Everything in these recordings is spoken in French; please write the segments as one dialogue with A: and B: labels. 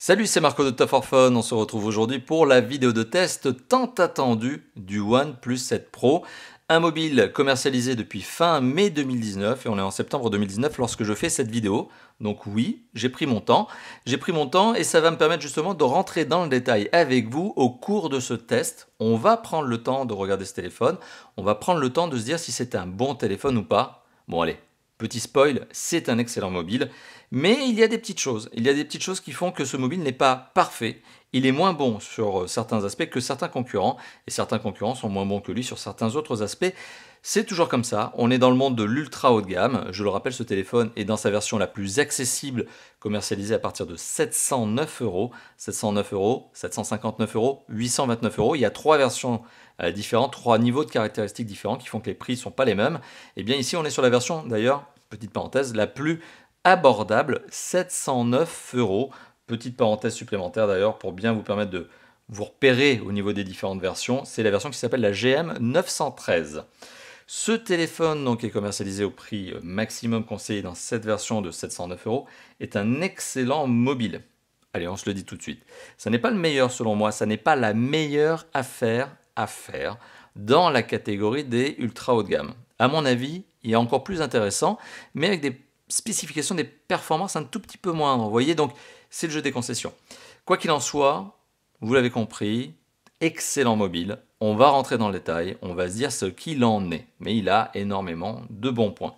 A: Salut, c'est Marco de Top for Fun. On se retrouve aujourd'hui pour la vidéo de test tant attendue du OnePlus 7 Pro, un mobile commercialisé depuis fin mai 2019 et on est en septembre 2019 lorsque je fais cette vidéo. Donc oui, j'ai pris mon temps. J'ai pris mon temps et ça va me permettre justement de rentrer dans le détail avec vous au cours de ce test. On va prendre le temps de regarder ce téléphone. On va prendre le temps de se dire si c'est un bon téléphone ou pas. Bon allez, petit spoil, c'est un excellent mobile. Mais il y a des petites choses. Il y a des petites choses qui font que ce mobile n'est pas parfait. Il est moins bon sur certains aspects que certains concurrents. Et certains concurrents sont moins bons que lui sur certains autres aspects. C'est toujours comme ça. On est dans le monde de l'ultra haut de gamme. Je le rappelle, ce téléphone est dans sa version la plus accessible, commercialisée à partir de 709 euros. 709 euros, 759 euros, 829 euros. Il y a trois versions différentes, trois niveaux de caractéristiques différents qui font que les prix ne sont pas les mêmes. Et bien ici, on est sur la version, d'ailleurs, petite parenthèse, la plus abordable, 709 euros. Petite parenthèse supplémentaire d'ailleurs pour bien vous permettre de vous repérer au niveau des différentes versions. C'est la version qui s'appelle la GM 913. Ce téléphone donc est commercialisé au prix maximum conseillé dans cette version de 709 euros. Est un excellent mobile. Allez, on se le dit tout de suite. Ça n'est pas le meilleur selon moi, ça n'est pas la meilleure affaire à faire dans la catégorie des ultra haut de gamme. À mon avis, il est encore plus intéressant, mais avec des spécifications, des performances un tout petit peu moindres. Vous voyez, donc c'est le jeu des concessions. Quoi qu'il en soit, vous l'avez compris, excellent mobile. On va rentrer dans le détail, on va se dire ce qu'il en est. Mais il a énormément de bons points.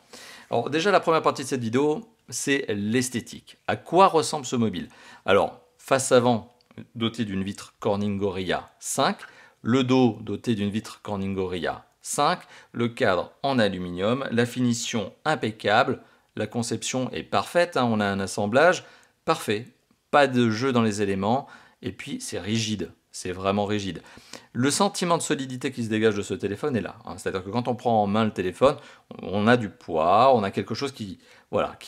A: Alors déjà, la première partie de cette vidéo, c'est l'esthétique. À quoi ressemble ce mobile? Alors, face avant, doté d'une vitre Corning Gorilla 5. Le dos, doté d'une vitre Corning Gorilla 5. Le cadre en aluminium. La finition impeccable. La conception est parfaite, hein, on a un assemblage parfait, pas de jeu dans les éléments, et puis c'est rigide, c'est vraiment rigide. Le sentiment de solidité qui se dégage de ce téléphone est là, hein, c'est-à-dire que quand on prend en main le téléphone, on a du poids, on a quelque chose qui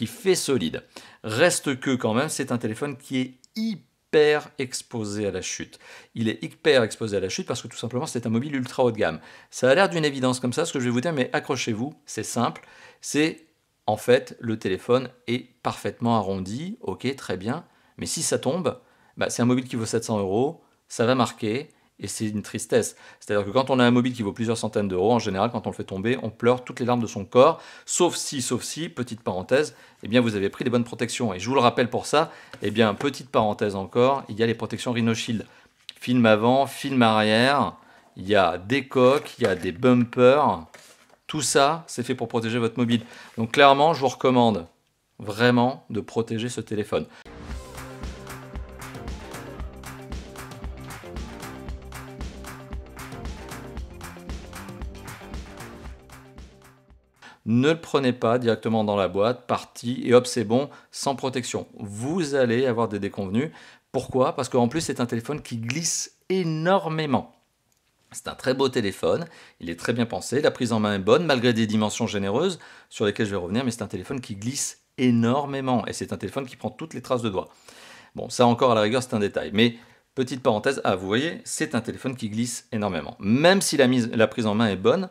A: fait solide. Reste que quand même, c'est un téléphone qui est hyper exposé à la chute. Il est hyper exposé à la chute parce que tout simplement c'est un mobile ultra haut de gamme. Ça a l'air d'une évidence comme ça, ce que je vais vous dire, mais accrochez-vous, c'est simple, c'est... En fait, le téléphone est parfaitement arrondi, ok, très bien, mais si ça tombe, c'est un mobile qui vaut 700 euros, ça va marquer, et c'est une tristesse. C'est-à-dire que quand on a un mobile qui vaut plusieurs centaines d'euros, en général, quand on le fait tomber, on pleure toutes les larmes de son corps, sauf si, petite parenthèse, eh bien vous avez pris les bonnes protections. Et je vous le rappelle pour ça, eh bien, petite parenthèse encore, il y a les protections Rhino Shield. Film avant, film arrière, il y a des coques, il y a des bumpers. Tout ça, c'est fait pour protéger votre mobile. Donc clairement, je vous recommande vraiment de protéger ce téléphone. Ne le prenez pas directement dans la boîte, parti, et hop, c'est bon, sans protection. Vous allez avoir des déconvenus. Pourquoi? Parce qu'en plus, c'est un téléphone qui glisse énormément. C'est un très beau téléphone, il est très bien pensé, la prise en main est bonne malgré des dimensions généreuses sur lesquelles je vais revenir, mais c'est un téléphone qui glisse énormément et c'est un téléphone qui prend toutes les traces de doigts. Bon, ça encore à la rigueur c'est un détail, mais petite parenthèse, vous voyez, c'est un téléphone qui glisse énormément, même si la prise en main est bonne,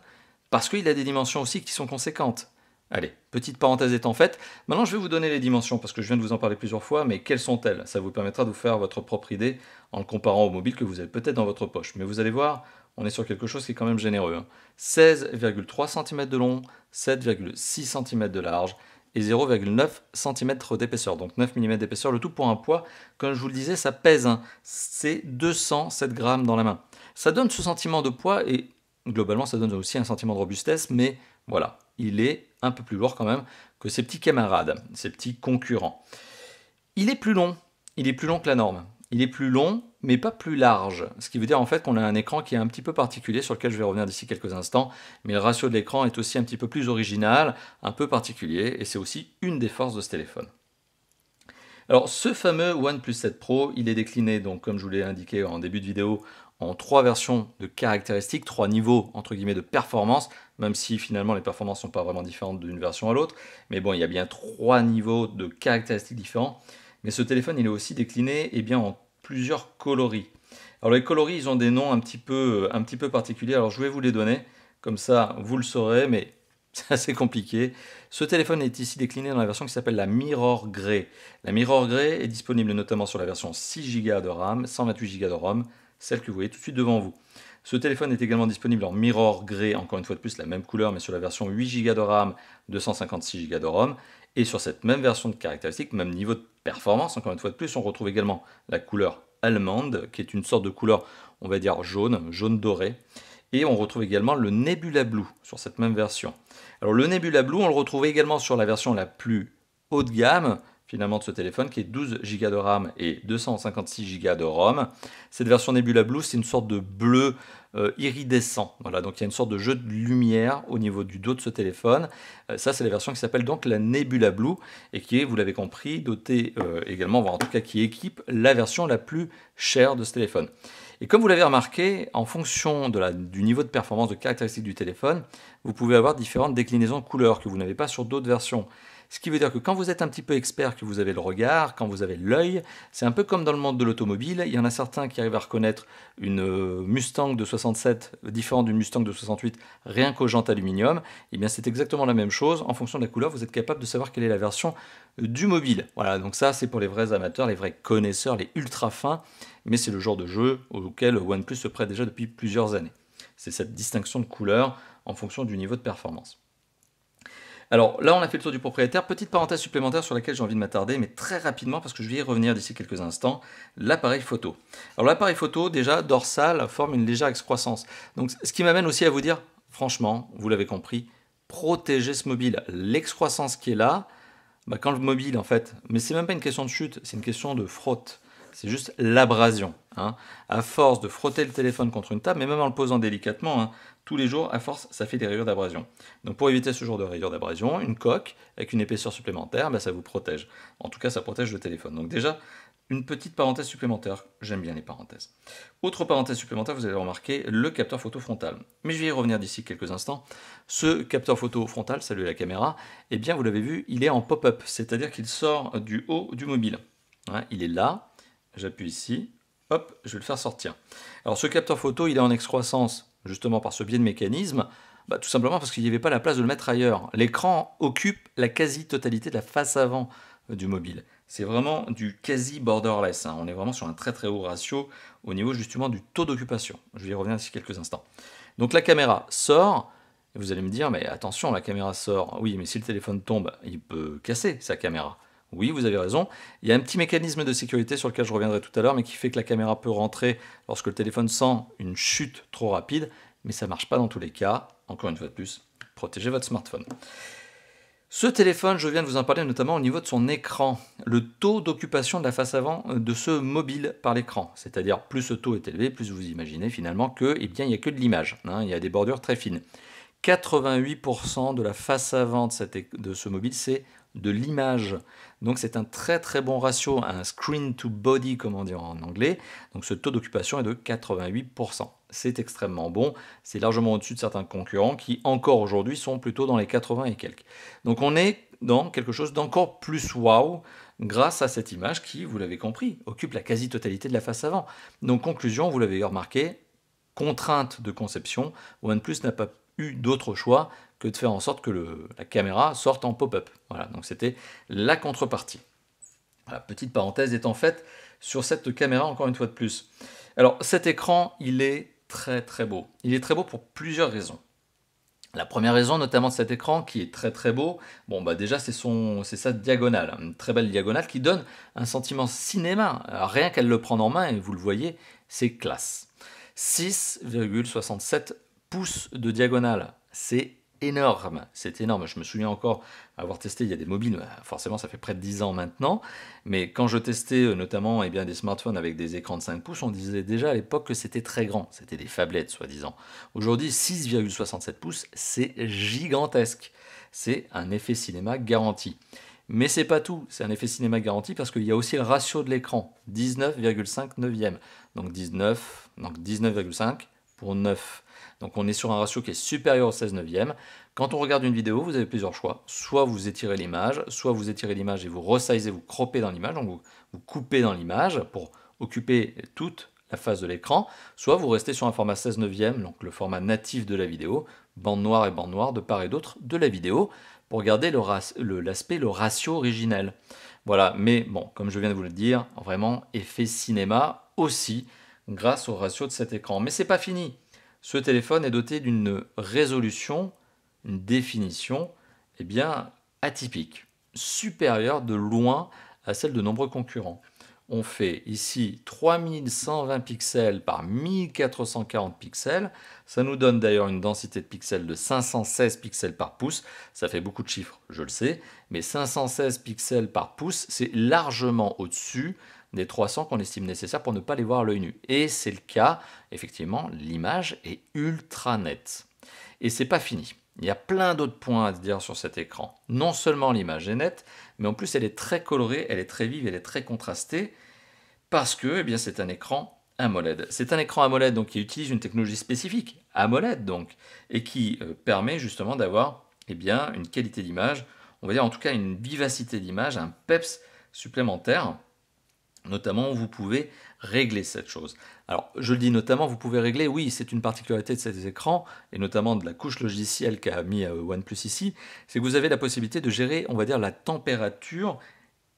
A: parce qu'il a des dimensions aussi qui sont conséquentes. Allez, petite parenthèse étant faite, maintenant je vais vous donner les dimensions parce que je viens de vous en parler plusieurs fois, mais quelles sont-elles? Ça vous permettra de vous faire votre propre idée en le comparant au mobile que vous avez peut-être dans votre poche. Mais vous allez voir, on est sur quelque chose qui est quand même généreux. Hein. 16,3 cm de long, 7,6 cm de large et 0,9 cm d'épaisseur, donc 9 mm d'épaisseur, le tout pour un poids, comme je vous le disais, ça pèse, hein. C'est 207 grammes dans la main. Ça donne ce sentiment de poids et globalement ça donne aussi un sentiment de robustesse, mais voilà, il est un peu plus lourd quand même que ses petits camarades, ses petits concurrents. Il est plus long que la norme. Il est plus long, mais pas plus large. Ce qui veut dire en fait qu'on a un écran qui est un petit peu particulier, sur lequel je vais revenir d'ici quelques instants. Mais le ratio de l'écran est aussi un petit peu plus original, un peu particulier, et c'est aussi une des forces de ce téléphone. Alors ce fameux OnePlus 7 Pro, il est décliné, donc comme je vous l'ai indiqué en début de vidéo, en trois versions de caractéristiques, trois niveaux entre guillemets de performance, même si finalement les performances ne sont pas vraiment différentes d'une version à l'autre. Mais bon, il y a bien trois niveaux de caractéristiques différents. Mais ce téléphone, il est aussi décliné en plusieurs coloris. Alors les coloris, ils ont des noms un petit peu particuliers. Alors je vais vous les donner, comme ça vous le saurez, mais c'est assez compliqué. Ce téléphone est ici décliné dans la version qui s'appelle la Mirror Grey. La Mirror Grey est disponible notamment sur la version 6 Go de RAM, 128 Go de ROM, celle que vous voyez tout de suite devant vous. Ce téléphone est également disponible en Mirror Grey, encore une fois de plus la même couleur, mais sur la version 8 Go de RAM, 256 Go de ROM. Et sur cette même version de caractéristiques, même niveau de performance, encore une fois de plus, on retrouve également la couleur allemande, qui est une sorte de couleur, on va dire jaune doré. Et on retrouve également le Nebula Blue sur cette même version. Alors le Nebula Blue, on le retrouve également sur la version la plus haut de gamme, finalement, de ce téléphone, qui est 12 Go de RAM et 256 Go de ROM. Cette version Nebula Blue, c'est une sorte de bleu iridescent. Voilà, donc il y a une sorte de jeu de lumière au niveau du dos de ce téléphone. Ça, c'est la version qui s'appelle donc la Nebula Blue, et qui est, vous l'avez compris, dotée également, voire en tout cas qui équipe la version la plus chère de ce téléphone. Et comme vous l'avez remarqué, en fonction du niveau de performance de caractéristiques du téléphone, vous pouvez avoir différentes déclinaisons de couleurs que vous n'avez pas sur d'autres versions. Ce qui veut dire que quand vous êtes un petit peu expert, que vous avez le regard, quand vous avez l'œil, c'est un peu comme dans le monde de l'automobile. Il y en a certains qui arrivent à reconnaître une Mustang de 67 différente d'une Mustang de 68 rien qu'aux jantes aluminium. Et bien c'est exactement la même chose. En fonction de la couleur, vous êtes capable de savoir quelle est la version du mobile. Voilà, donc ça c'est pour les vrais amateurs, les vrais connaisseurs, les ultra fins. Mais c'est le genre de jeu auquel OnePlus se prête déjà depuis plusieurs années. C'est cette distinction de couleur en fonction du niveau de performance. Alors là, on a fait le tour du propriétaire. Petite parenthèse supplémentaire sur laquelle j'ai envie de m'attarder, mais très rapidement parce que je vais y revenir d'ici quelques instants, l'appareil photo. Alors l'appareil photo, déjà, dorsal, forme une légère excroissance. Donc ce qui m'amène aussi à vous dire, franchement, vous l'avez compris, protégez ce mobile. L'excroissance qui est là, quand le mobile, en fait, mais c'est même pas une question de chute, c'est une question de frotte. C'est juste l'abrasion. À force de frotter le téléphone contre une table, mais même en le posant délicatement, tous les jours, à force, ça fait des rayures d'abrasion. Donc pour éviter ce genre de rayures d'abrasion, une coque avec une épaisseur supplémentaire, ça vous protège. En tout cas, ça protège le téléphone. Donc déjà, une petite parenthèse supplémentaire. J'aime bien les parenthèses. Autre parenthèse supplémentaire, vous allez remarquer le capteur photo frontal. Mais je vais y revenir d'ici quelques instants. Ce capteur photo frontal, salut la caméra, eh bien vous l'avez vu, il est en pop-up, c'est-à-dire qu'il sort du haut du mobile. Il est là. J'appuie ici, hop, je vais le faire sortir. Alors ce capteur photo, il est en excroissance, justement par ce biais de mécanisme, tout simplement parce qu'il n'y avait pas la place de le mettre ailleurs. L'écran occupe la quasi-totalité de la face avant du mobile. C'est vraiment du quasi borderless, on est vraiment sur un très très haut ratio au niveau justement du taux d'occupation. Je vais y revenir d'ici quelques instants. Donc la caméra sort, et vous allez me dire, mais attention, la caméra sort. Oui, mais si le téléphone tombe, il peut casser sa caméra. Oui, vous avez raison. Il y a un petit mécanisme de sécurité sur lequel je reviendrai tout à l'heure, mais qui fait que la caméra peut rentrer lorsque le téléphone sent une chute trop rapide, mais ça ne marche pas dans tous les cas. Encore une fois de plus, protégez votre smartphone. Ce téléphone, je viens de vous en parler notamment au niveau de son écran. Le taux d'occupation de la face avant de ce mobile par l'écran. C'est-à-dire, plus ce taux est élevé, plus vous imaginez finalement que, il n'y a que de l'image. Il y a des bordures très fines. 88% de la face avant de ce mobile, c'est de l'image. Donc c'est un très très bon ratio, un screen to body comme on dit en anglais. Donc ce taux d'occupation est de 88%. C'est extrêmement bon, c'est largement au-dessus de certains concurrents qui encore aujourd'hui sont plutôt dans les 80 et quelques. Donc on est dans quelque chose d'encore plus wow grâce à cette image qui, vous l'avez compris, occupe la quasi-totalité de la face avant. Donc conclusion, vous l'avez remarqué, contrainte de conception, OnePlus n'a pas eu d'autre choix que de faire en sorte que la caméra sorte en pop-up. Voilà, donc c'était la contrepartie. Voilà, petite parenthèse étant faite sur cette caméra encore une fois de plus. Alors cet écran, il est très très beau. Il est très beau pour plusieurs raisons. La première raison notamment de cet écran qui est très très beau, déjà c'est sa diagonale, une très belle diagonale qui donne un sentiment cinéma. Alors, rien qu'à le prendre en main, et vous le voyez, c'est classe. 6,67 pouces de diagonale, c'est énorme, c'est énorme. Je me souviens encore avoir testé, il y a des mobiles, forcément ça fait près de 10 ans maintenant, mais quand je testais notamment des smartphones avec des écrans de 5 pouces, on disait déjà à l'époque que c'était très grand, c'était des phablettes soi-disant. Aujourd'hui 6,67 pouces, c'est gigantesque, c'est un effet cinéma garanti. Mais c'est pas tout, c'est un effet cinéma garanti parce qu'il y a aussi le ratio de l'écran, 19,5 neuvième, donc 19,5 pour 9. Donc on est sur un ratio qui est supérieur au 16 neuvième. Quand on regarde une vidéo, vous avez plusieurs choix. Soit vous étirez l'image, soit vous étirez l'image et vous resizez, vous croppez dans l'image, donc vous coupez dans l'image pour occuper toute la face de l'écran, soit vous restez sur un format 16 neuvième, donc le format natif de la vidéo, bande noire et bande noire de part et d'autre de la vidéo, pour garder l'aspect, le ratio originel. Voilà, mais bon, comme je viens de vous le dire, vraiment effet cinéma aussi, grâce au ratio de cet écran. Mais c'est pas fini. Ce téléphone est doté d'une résolution, une définition, eh bien, atypique, supérieure de loin à celle de nombreux concurrents. On fait ici 3120 pixels par 1440 pixels. Ça nous donne d'ailleurs une densité de pixels de 516 pixels par pouce. Ça fait beaucoup de chiffres, je le sais, mais 516 pixels par pouce, c'est largement au-dessus des 300 qu'on estime nécessaires pour ne pas les voir à l'œil nu. Et c'est le cas, effectivement, l'image est ultra nette. Et c'est pas fini. Il y a plein d'autres points à se dire sur cet écran. Non seulement l'image est nette, mais en plus elle est très colorée, elle est très vive, elle est très contrastée, parce que eh bien, c'est un écran AMOLED. C'est un écran AMOLED donc, qui utilise une technologie spécifique, AMOLED donc, et qui permet justement d'avoir eh bien, une qualité d'image, on va dire en tout cas une vivacité d'image, un peps supplémentaire. Notamment, vous pouvez régler cette chose. Alors, je le dis notamment, vous pouvez régler, oui, c'est une particularité de ces écrans, et notamment de la couche logicielle qu'a mis OnePlus ici, c'est que vous avez la possibilité de gérer, on va dire, la température,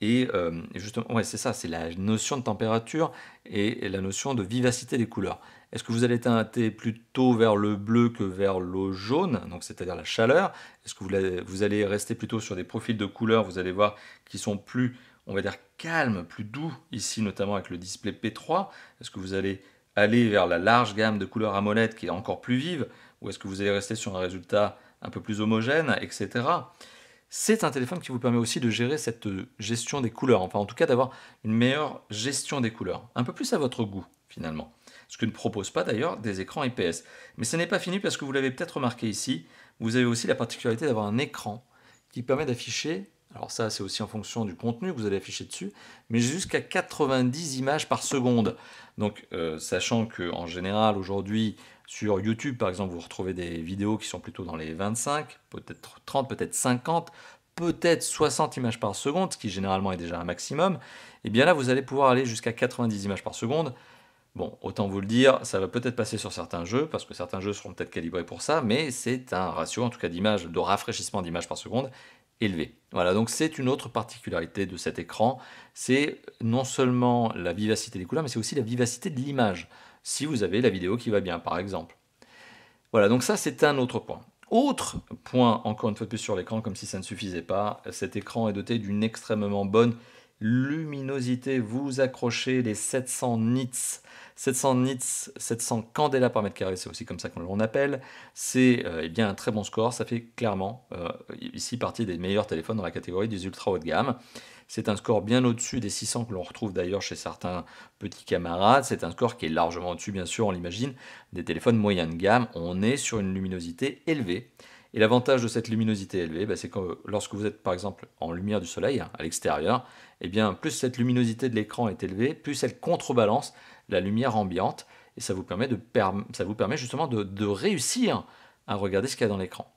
A: et justement, ouais, c'est ça, c'est la notion de température et la notion de vivacité des couleurs. Est-ce que vous allez teinter plutôt vers le bleu que vers le jaune, donc c'est-à-dire la chaleur? Est-ce que vous allez rester plutôt sur des profils de couleurs, vous allez voir, qui sont plus, on va dire, calmes, plus doux, ici notamment avec le display P3? Est-ce que vous allez aller vers la large gamme de couleurs AMOLED qui est encore plus vive? Ou est-ce que vous allez rester sur un résultat un peu plus homogène, etc. C'est un téléphone qui vous permet aussi de gérer cette gestion des couleurs, enfin en tout cas d'avoir une meilleure gestion des couleurs, un peu plus à votre goût finalement. Ce que ne propose pas d'ailleurs des écrans IPS. Mais ce n'est pas fini parce que vous l'avez peut-être remarqué ici, vous avez aussi la particularité d'avoir un écran qui permet d'afficher, alors ça c'est aussi en fonction du contenu que vous allez afficher dessus, mais jusqu'à 90 images par seconde. Donc sachant qu'en général aujourd'hui sur YouTube par exemple vous retrouvez des vidéos qui sont plutôt dans les 25, peut-être 30, peut-être 50, peut-être 60 images par seconde, ce qui généralement est déjà un maximum, et bien là vous allez pouvoir aller jusqu'à 90 images par seconde. Bon, autant vous le dire, ça va peut-être passer sur certains jeux, parce que certains jeux seront peut-être calibrés pour ça, mais c'est un ratio, en tout cas d'image, de rafraîchissement d'images par seconde, élevé. Voilà, donc c'est une autre particularité de cet écran, c'est non seulement la vivacité des couleurs, mais c'est aussi la vivacité de l'image, si vous avez la vidéo qui va bien, par exemple. Voilà, donc ça c'est un autre point. Autre point, encore une fois de plus sur l'écran, comme si ça ne suffisait pas, cet écran est doté d'une extrêmement bonne luminosité. Vous accrochez les 700 nits. 700 nits, 700 candela par mètre carré, c'est aussi comme ça qu'on l'on appelle. C'est eh bien un très bon score, ça fait clairement ici partie des meilleurs téléphones dans la catégorie des ultra haut de gamme. C'est un score bien au-dessus des 600 que l'on retrouve d'ailleurs chez certains petits camarades. C'est un score qui est largement au-dessus, bien sûr, on l'imagine, des téléphones moyens de gamme. On est sur une luminosité élevée. Et l'avantage de cette luminosité élevée, c'est que lorsque vous êtes par exemple en lumière du soleil, à l'extérieur, eh bien, plus cette luminosité de l'écran est élevée, plus elle contrebalance la lumière ambiante, et ça vous permet, justement de réussir à regarder ce qu'il y a dans l'écran.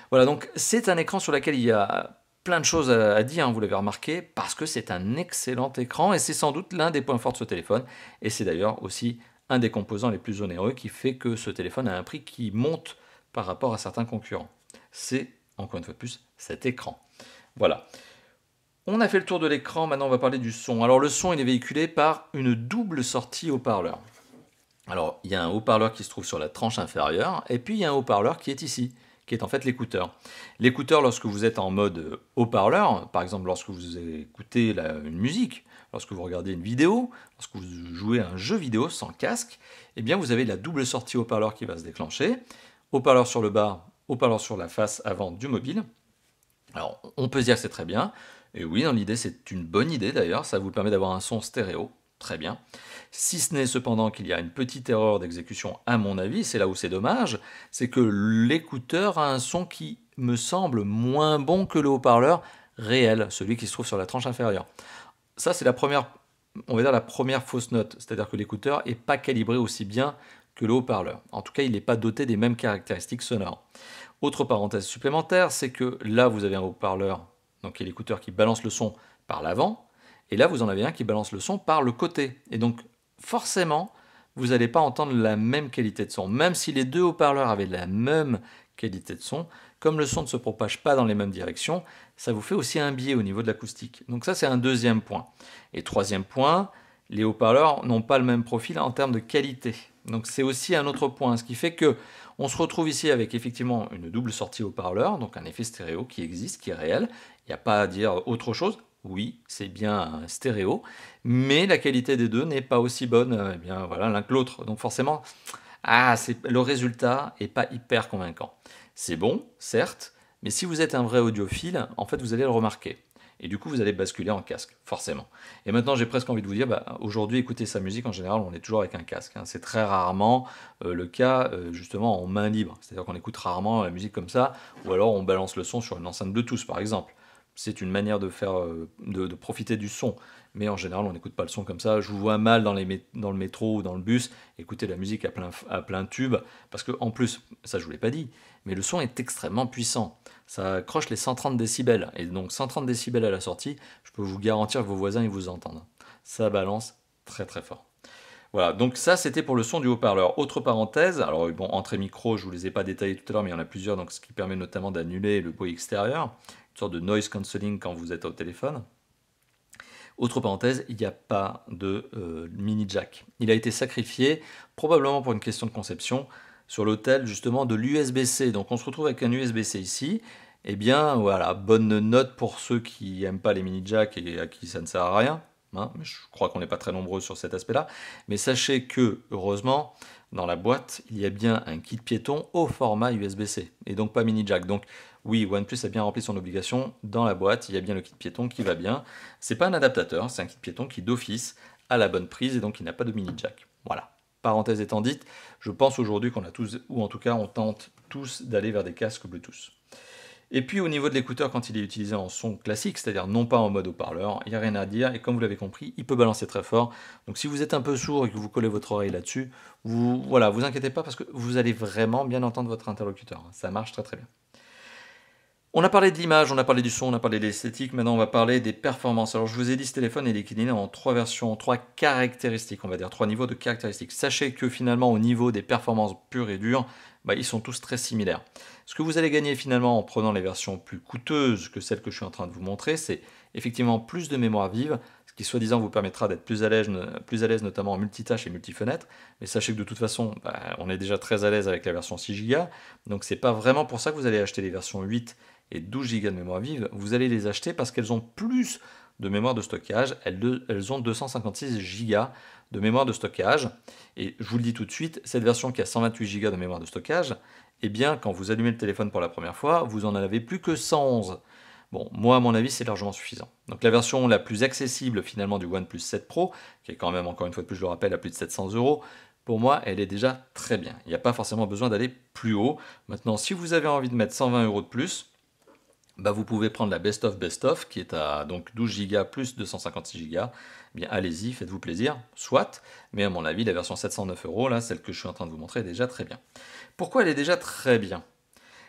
A: Voilà, donc c'est un écran sur lequel il y a plein de choses à dire, vous l'avez remarqué, parce que c'est un excellent écran, et c'est sans doute l'un des points forts de ce téléphone, et c'est d'ailleurs aussi un des composants les plus onéreux qui fait que ce téléphone a un prix qui monte par rapport à certains concurrents. C'est, encore une fois de plus, cet écran. Voilà. On a fait le tour de l'écran, maintenant on va parler du son. Alors le son, il est véhiculé par une double sortie haut-parleur. Alors il y a un haut-parleur qui se trouve sur la tranche inférieure, et puis il y a un haut-parleur qui est ici, qui est en fait l'écouteur. L'écouteur, lorsque vous êtes en mode haut-parleur, par exemple lorsque vous écoutez une musique, lorsque vous regardez une vidéo, lorsque vous jouez à un jeu vidéo sans casque, eh bien vous avez la double sortie haut-parleur qui va se déclencher. Haut-parleur sur le bas, haut-parleur sur la face avant du mobile. Alors on peut se dire que c'est très bien. Et oui, dans l'idée, c'est une bonne idée d'ailleurs, ça vous permet d'avoir un son stéréo, très bien. Si ce n'est cependant qu'il y a une petite erreur d'exécution à mon avis, c'est là où c'est dommage, c'est que l'écouteur a un son qui me semble moins bon que le haut-parleur réel, celui qui se trouve sur la tranche inférieure. Ça, c'est la première, on va dire la première fausse note, c'est-à-dire que l'écouteur n'est pas calibré aussi bien que le haut-parleur. En tout cas, il n'est pas doté des mêmes caractéristiques sonores. Autre parenthèse supplémentaire, c'est que là, vous avez un haut-parleur, donc il y a l'écouteur qui balance le son par l'avant, et là vous en avez un qui balance le son par le côté. Et donc forcément, vous n'allez pas entendre la même qualité de son. Même si les deux haut-parleurs avaient la même qualité de son, comme le son ne se propage pas dans les mêmes directions, ça vous fait aussi un biais au niveau de l'acoustique. Donc ça, c'est un deuxième point. Et troisième point, les haut-parleurs n'ont pas le même profil en termes de qualité. Donc c'est aussi un autre point, ce qui fait que on se retrouve ici avec effectivement une double sortie haut-parleur, donc un effet stéréo qui existe, qui est réel. Il n'y a pas à dire autre chose. Oui, c'est bien un stéréo, mais la qualité des deux n'est pas aussi bonne eh bien, voilà, l'un que l'autre. Donc forcément, le résultat n'est pas hyper convaincant. C'est bon, certes, mais si vous êtes un vrai audiophile, en fait, vous allez le remarquer. Et du coup, vous allez basculer en casque, forcément. Et maintenant, j'ai presque envie de vous dire, aujourd'hui, écouter sa musique, en général, on est toujours avec un casque. Hein. C'est très rarement le cas, justement, en main libre. C'est-à-dire qu'on écoute rarement la musique comme ça, ou alors on balance le son sur une enceinte Bluetooth, par exemple. C'est une manière de faire, de profiter du son. Mais en général, on n'écoute pas le son comme ça. Je vous vois mal dans le métro ou dans le bus écouter la musique à plein tube. Parce que, en plus, ça je ne vous l'ai pas dit, mais le son est extrêmement puissant. Ça accroche les 130 décibels. Et donc 130 décibels à la sortie, je peux vous garantir que vos voisins ils vous entendent. Ça balance très très fort. Voilà, donc ça c'était pour le son du haut-parleur. Autre parenthèse, alors bon, entrée micro, je ne vous les ai pas détaillés tout à l'heure, mais il y en a plusieurs, donc ce qui permet notamment d'annuler le bruit extérieur, une sorte de noise cancelling quand vous êtes au téléphone. Autre parenthèse, il n'y a pas de mini jack. Il a été sacrifié, probablement pour une question de conception, sur l'autel justement de l'USB-C. Donc on se retrouve avec un USB-C ici. Eh bien voilà, bonne note pour ceux qui n'aiment pas les mini jack et à qui ça ne sert à rien. Hein, mais je crois qu'on n'est pas très nombreux sur cet aspect-là. Mais sachez que, heureusement, dans la boîte, il y a bien un kit piéton au format USB-C. Et donc pas mini jack. Donc oui, OnePlus a bien rempli son obligation. Dans la boîte, il y a bien le kit piéton qui va bien. C'est pas un adaptateur, c'est un kit piéton qui d'office a la bonne prise et donc il n'a pas de mini jack. Voilà. Parenthèse étant dite, je pense aujourd'hui qu'on a tous, ou en tout cas on tente tous d'aller vers des casques Bluetooth. Et puis au niveau de l'écouteur, quand il est utilisé en son classique, c'est-à-dire non pas en mode haut-parleur, il n'y a rien à dire, et comme vous l'avez compris, il peut balancer très fort. Donc si vous êtes un peu sourd et que vous collez votre oreille là-dessus, vous inquiétez pas parce que vous allez vraiment bien entendre votre interlocuteur. Ça marche très très bien. On a parlé de l'image, on a parlé du son, on a parlé de l'esthétique, maintenant on va parler des performances. Alors je vous ai dit, ce téléphone est décliné en trois versions, trois caractéristiques, on va dire, trois niveaux de caractéristiques. Sachez que finalement au niveau des performances pures et dures, ils sont tous très similaires. Ce que vous allez gagner finalement en prenant les versions plus coûteuses que celles que je suis en train de vous montrer, c'est effectivement plus de mémoire vive, ce qui soi-disant vous permettra d'être plus à l'aise notamment en multitâche et multifenêtre. Mais sachez que de toute façon, on est déjà très à l'aise avec la version 6 Go, donc c'est pas vraiment pour ça que vous allez acheter les versions 8 et 12 Go de mémoire vive, vous allez les acheter parce qu'elles ont plus de mémoire de stockage, elles ont 256 Go de mémoire de stockage, et je vous le dis tout de suite, cette version qui a 128 Go de mémoire de stockage, eh bien quand vous allumez le téléphone pour la première fois, vous en avez plus que 111. Bon, moi à mon avis c'est largement suffisant. Donc la version la plus accessible finalement du OnePlus 7 Pro, qui est quand même encore une fois de plus je le rappelle à plus de 700 €, pour moi elle est déjà très bien. Il n'y a pas forcément besoin d'aller plus haut. Maintenant si vous avez envie de mettre 120 € de plus, vous pouvez prendre la Best of qui est à donc 12 Go plus 256 Go. Eh bien allez-y, faites-vous plaisir, soit, mais à mon avis la version 709 €, là, celle que je suis en train de vous montrer, est déjà très bien. Pourquoi elle est déjà très bien?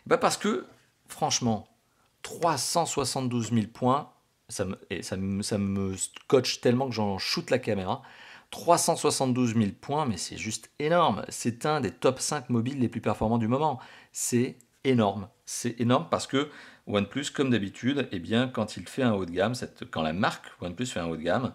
A: Parce que franchement, 372 000 points, ça me scotche tellement que j'en shoot la caméra. 372 000 points, mais c'est juste énorme. C'est un des top 5 mobiles les plus performants du moment. C'est énorme. C'est énorme parce que OnePlus, comme d'habitude, eh bien, quand il fait un haut de gamme, quand la marque OnePlus fait un haut de gamme,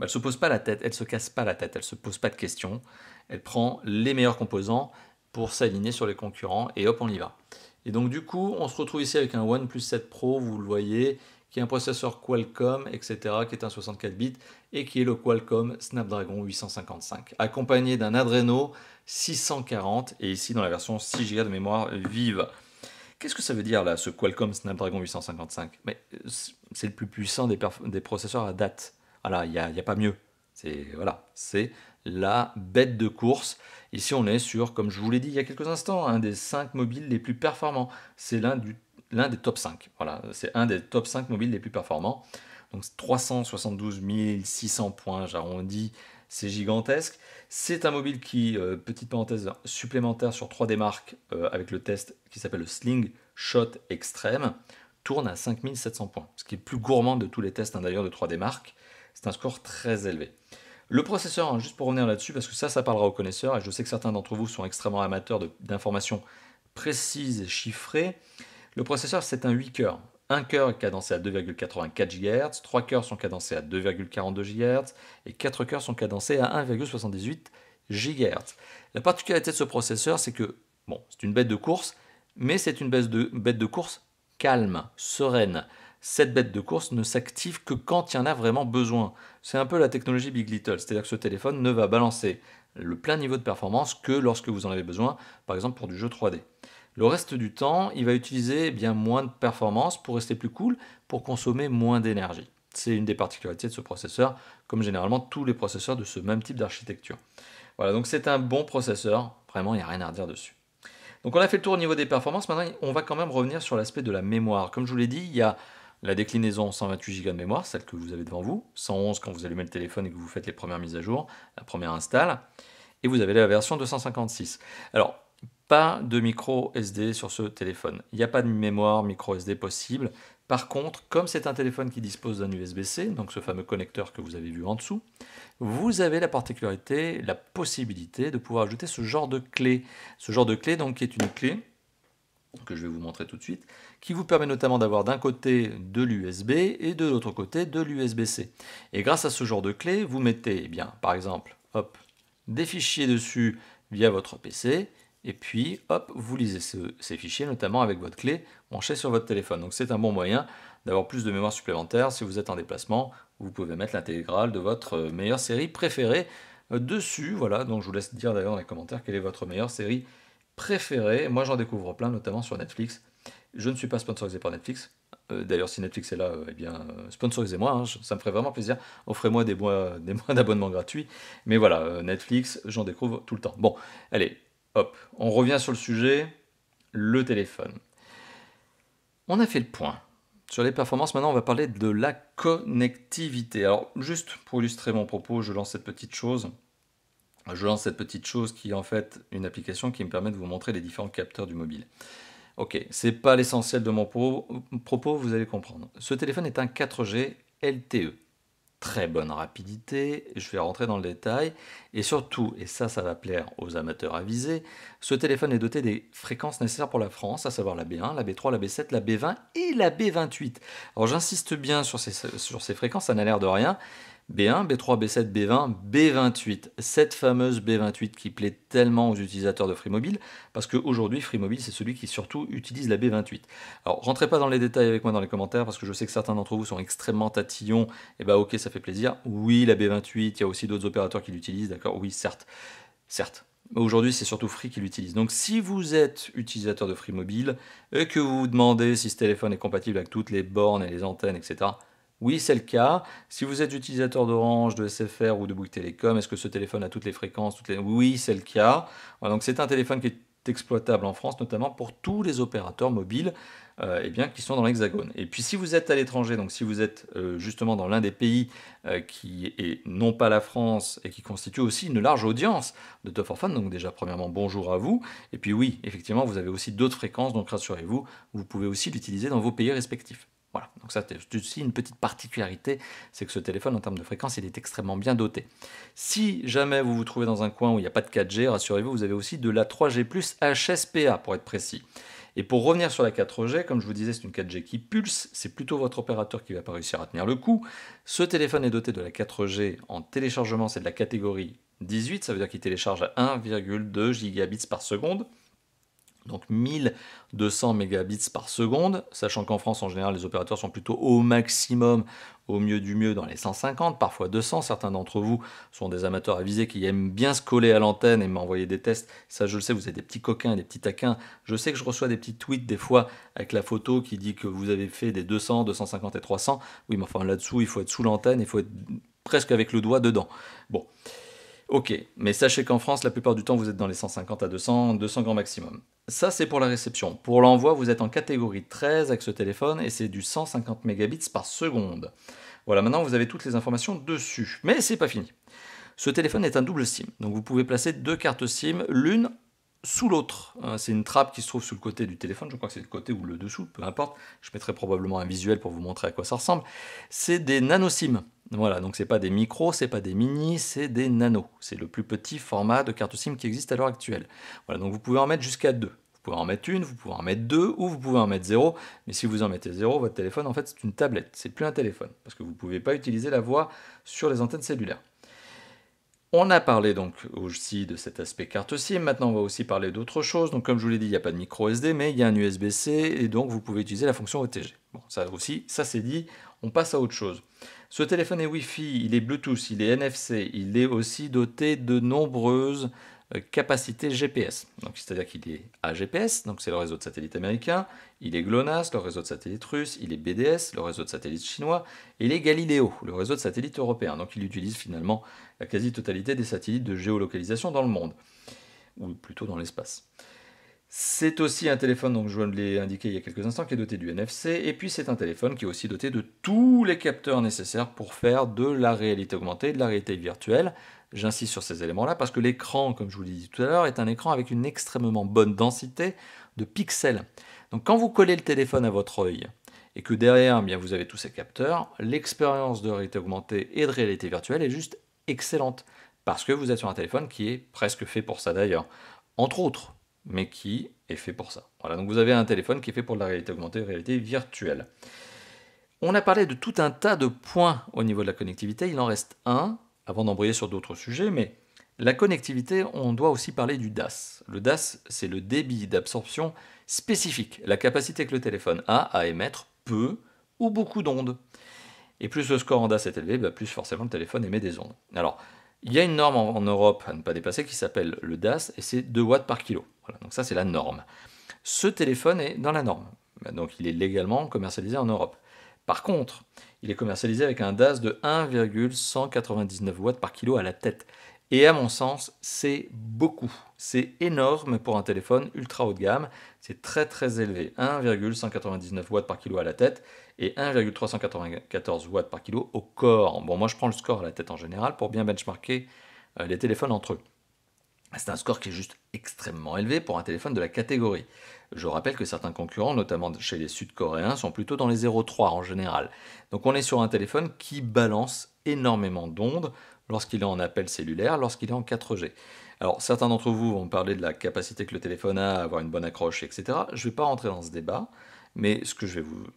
A: elle ne se pose pas la tête, elle ne se casse pas la tête, elle ne se pose pas de questions. Elle prend les meilleurs composants pour s'aligner sur les concurrents et hop, on y va. Et donc du coup, on se retrouve ici avec un OnePlus 7 Pro, vous le voyez, qui est un processeur Qualcomm, etc., qui est un 64 bits, et qui est le Qualcomm Snapdragon 855, accompagné d'un Adreno 640, et ici dans la version 6 Go de mémoire vive. Qu'est-ce que ça veut dire là, ce Qualcomm Snapdragon 855? C'est le plus puissant des processeurs à date. Voilà, il n'y a pas mieux. C'est la bête de course. Ici, on est sur, comme je vous l'ai dit il y a quelques instants, un des 5 mobiles les plus performants. C'est l'un des top 5. Voilà, c'est un des top 5 mobiles les plus performants. Donc 372 600 points, j'arrondis, c'est gigantesque. C'est un mobile qui, petite parenthèse supplémentaire sur 3D Mark, avec le test qui s'appelle le Slingshot Extreme, tourne à 5700 points, ce qui est le plus gourmand de tous les tests d'ailleurs de 3D Mark. C'est un score très élevé. Le processeur, hein, juste pour revenir là-dessus, parce que ça parlera aux connaisseurs, et je sais que certains d'entre vous sont extrêmement amateurs d'informations précises et chiffrées. Le processeur, c'est un 8 cœurs. Un cœur est cadencé à 2,84 GHz, 3 cœurs sont cadencés à 2,42 GHz, et 4 cœurs sont cadencés à 1,78 GHz. La particularité de ce processeur, c'est que, bon, c'est une bête de course, mais c'est une bête de course calme, sereine. Cette bête de course ne s'active que quand il y en a vraiment besoin. C'est un peu la technologie Big Little, c'est-à-dire que ce téléphone ne va balancer le plein niveau de performance que lorsque vous en avez besoin, par exemple pour du jeu 3D. Le reste du temps, il va utiliser bien moins de performance pour rester plus cool, pour consommer moins d'énergie. C'est une des particularités de ce processeur, comme généralement tous les processeurs de ce même type d'architecture. Voilà, donc c'est un bon processeur, vraiment il n'y a rien à redire dessus. Donc on a fait le tour au niveau des performances, maintenant on va quand même revenir sur l'aspect de la mémoire. Comme je vous l'ai dit, il y a la déclinaison 128 Go de mémoire, celle que vous avez devant vous, 111 quand vous allumez le téléphone et que vous faites les premières mises à jour, la première install, et vous avez la version 256. Alors, pas de micro SD sur ce téléphone. Il n'y a pas de mémoire micro SD possible. Par contre, comme c'est un téléphone qui dispose d'un USB-C, donc ce fameux connecteur que vous avez vu en dessous, vous avez la particularité, la possibilité de pouvoir ajouter ce genre de clé. Ce genre de clé, donc, qui est une clé que je vais vous montrer tout de suite, qui vous permet notamment d'avoir d'un côté de l'USB et de l'autre côté de l'USB-C. Et grâce à ce genre de clé, vous mettez, eh bien, par exemple, hop, des fichiers dessus via votre PC, et puis, hop, vous lisez ces fichiers, notamment avec votre clé branchée sur votre téléphone. Donc c'est un bon moyen d'avoir plus de mémoire supplémentaire. Si vous êtes en déplacement, vous pouvez mettre l'intégrale de votre meilleure série préférée dessus. Voilà, donc je vous laisse dire d'ailleurs dans les commentaires quelle est votre meilleure série préférée. Moi j'en découvre plein, notamment sur Netflix. Je ne suis pas sponsorisé par Netflix. D'ailleurs, si Netflix est là, eh bien, sponsorisez-moi, hein, ça me ferait vraiment plaisir. Offrez-moi des mois d'abonnement gratuit. Mais voilà, Netflix, j'en découvre tout le temps. Bon, allez, hop, on revient sur le sujet, le téléphone. On a fait le point sur les performances. Maintenant, on va parler de la connectivité. Alors, juste pour illustrer mon propos, je lance cette petite chose. Je lance cette petite chose qui est en fait une application qui me permet de vous montrer les différents capteurs du mobile. Ok, c'est pas l'essentiel de mon propos, vous allez comprendre. Ce téléphone est un 4G LTE. Très bonne rapidité, je vais rentrer dans le détail. Et surtout, et ça va plaire aux amateurs avisés, ce téléphone est doté des fréquences nécessaires pour la France, à savoir la B1, la B3, la B7, la B20 et la B28. Alors j'insiste bien sur ces fréquences, ça n'a l'air de rien. B1, B3, B7, B20, B28. Cette fameuse B28 qui plaît tellement aux utilisateurs de Free Mobile, parce qu'aujourd'hui, Free Mobile, c'est celui qui surtout utilise la B28. Alors, rentrez pas dans les détails avec moi dans les commentaires, parce que je sais que certains d'entre vous sont extrêmement tatillons. Et bah ok, ça fait plaisir. Oui, la B28, il y a aussi d'autres opérateurs qui l'utilisent, d'accord? Oui, certes. Certes. Mais aujourd'hui, c'est surtout Free qui l'utilise. Donc, si vous êtes utilisateur de Free Mobile et que vous vous demandez si ce téléphone est compatible avec toutes les bornes et les antennes, etc., oui, c'est le cas. Si vous êtes utilisateur d'Orange, de SFR ou de Bouygues Télécom, est-ce que ce téléphone a toutes les fréquences Oui, c'est le cas. Voilà, donc c'est un téléphone qui est exploitable en France, notamment pour tous les opérateurs mobiles eh bien, qui sont dans l'Hexagone. Et puis si vous êtes à l'étranger, donc si vous êtes justement dans l'un des pays qui est non pas la France et qui constitue aussi une large audience de Top 4 Fun, donc déjà premièrement bonjour à vous. Et puis oui, effectivement, vous avez aussi d'autres fréquences, donc rassurez-vous, vous pouvez aussi l'utiliser dans vos pays respectifs. Voilà, donc ça c'est aussi une petite particularité, c'est que ce téléphone en termes de fréquence, il est extrêmement bien doté. Si jamais vous vous trouvez dans un coin où il n'y a pas de 4G, rassurez-vous, vous avez aussi de la 3G+, HSPA pour être précis. Et pour revenir sur la 4G, comme je vous disais, c'est une 4G qui pulse, c'est plutôt votre opérateur qui va pas réussir à tenir le coup. Ce téléphone est doté de la 4G en téléchargement, c'est de la catégorie 18, ça veut dire qu'il télécharge à 1,2 gigabits par seconde. Donc 1200 mégabits par seconde, sachant qu'en France, en général, les opérateurs sont plutôt au maximum, au mieux du mieux, dans les 150, parfois 200. Certains d'entre vous sont des amateurs avisés qui aiment bien se coller à l'antenne et m'envoyer des tests. Ça, je le sais, vous êtes des petits coquins, des petits taquins. Je sais que je reçois des petits tweets des fois avec la photo qui dit que vous avez fait des 200, 250 et 300. Oui, mais enfin là-dessous, il faut être sous l'antenne, il faut être presque avec le doigt dedans. Bon. Ok, mais sachez qu'en France, la plupart du temps, vous êtes dans les 150 à 200, 200 grand maximum. Ça, c'est pour la réception. Pour l'envoi, vous êtes en catégorie 13 avec ce téléphone et c'est du 150 mégabits par seconde. Voilà, maintenant vous avez toutes les informations dessus. Mais c'est pas fini. Ce téléphone est un double SIM, donc vous pouvez placer deux cartes SIM, l'une sous l'autre. C'est une trappe qui se trouve sous le côté du téléphone, je crois que c'est le côté ou le dessous, peu importe. Je mettrai probablement un visuel pour vous montrer à quoi ça ressemble. C'est des nano SIM. Voilà, donc c'est pas des micros, c'est pas des mini, c'est des nano. C'est le plus petit format de carte SIM qui existe à l'heure actuelle. Voilà, donc vous pouvez en mettre jusqu'à 2. Vous pouvez en mettre une, vous pouvez en mettre 2, ou vous pouvez en mettre 0. Mais si vous en mettez 0, votre téléphone, en fait, c'est une tablette. C'est plus un téléphone, parce que vous ne pouvez pas utiliser la voix sur les antennes cellulaires. On a parlé donc aussi de cet aspect carte SIM. Maintenant, on va aussi parler d'autre chose. Donc, comme je vous l'ai dit, il n'y a pas de micro SD, mais il y a un USB-C et donc vous pouvez utiliser la fonction OTG. Bon, ça aussi, ça c'est dit. On passe à autre chose. Ce téléphone est Wi-Fi, il est Bluetooth, il est NFC, il est aussi doté de nombreuses capacités GPS. Donc, c'est-à-dire qu'il est AGPS, donc c'est le réseau de satellites américain. Il est GLONASS, le réseau de satellites russe. Il est BDS, le réseau de satellites chinois. Et il est Galileo, le réseau de satellites européen. Donc, il utilise finalement la quasi-totalité des satellites de géolocalisation dans le monde, ou plutôt dans l'espace. C'est aussi un téléphone, donc je vous l'ai indiqué il y a quelques instants, qui est doté du NFC, et puis c'est un téléphone qui est aussi doté de tous les capteurs nécessaires pour faire de la réalité augmentée, de la réalité virtuelle. J'insiste sur ces éléments-là parce que l'écran, comme je vous l'ai dit tout à l'heure, est un écran avec une extrêmement bonne densité de pixels. Donc quand vous collez le téléphone à votre œil, et que derrière, bien, vous avez tous ces capteurs, l'expérience de réalité augmentée et de réalité virtuelle est juste excellente, parce que vous êtes sur un téléphone qui est presque fait pour ça d'ailleurs, entre autres, mais qui est fait pour ça. Voilà, donc vous avez un téléphone qui est fait pour la réalité augmentée et la réalité virtuelle. On a parlé de tout un tas de points au niveau de la connectivité, il en reste un, avant d'embrayer sur d'autres sujets, mais la connectivité, on doit aussi parler du DAS. Le DAS, c'est le débit d'absorption spécifique, la capacité que le téléphone a à émettre peu ou beaucoup d'ondes. Et plus le score en DAS est élevé, plus forcément le téléphone émet des ondes. Alors, il y a une norme en Europe à ne pas dépasser qui s'appelle le DAS, et c'est 2 watts par kilo. Voilà, donc ça c'est la norme. Ce téléphone est dans la norme, donc il est légalement commercialisé en Europe. Par contre, il est commercialisé avec un DAS de 1,199 watts par kilo à la tête. Et à mon sens, c'est beaucoup. C'est énorme pour un téléphone ultra haut de gamme. C'est très très élevé. 1,199 watts par kilo à la tête et 1,394 watts par kilo au corps. Bon, moi je prends le score à la tête en général pour bien benchmarker les téléphones entre eux. C'est un score qui est juste extrêmement élevé pour un téléphone de la catégorie. Je rappelle que certains concurrents, notamment chez les Sud-Coréens, sont plutôt dans les 0,3 en général. Donc on est sur un téléphone qui balance énormément d'ondes lorsqu'il est en appel cellulaire, lorsqu'il est en 4G. Alors certains d'entre vous vont parler de la capacité que le téléphone a à avoir une bonne accroche, etc. Je ne vais pas rentrer dans ce débat, mais ce que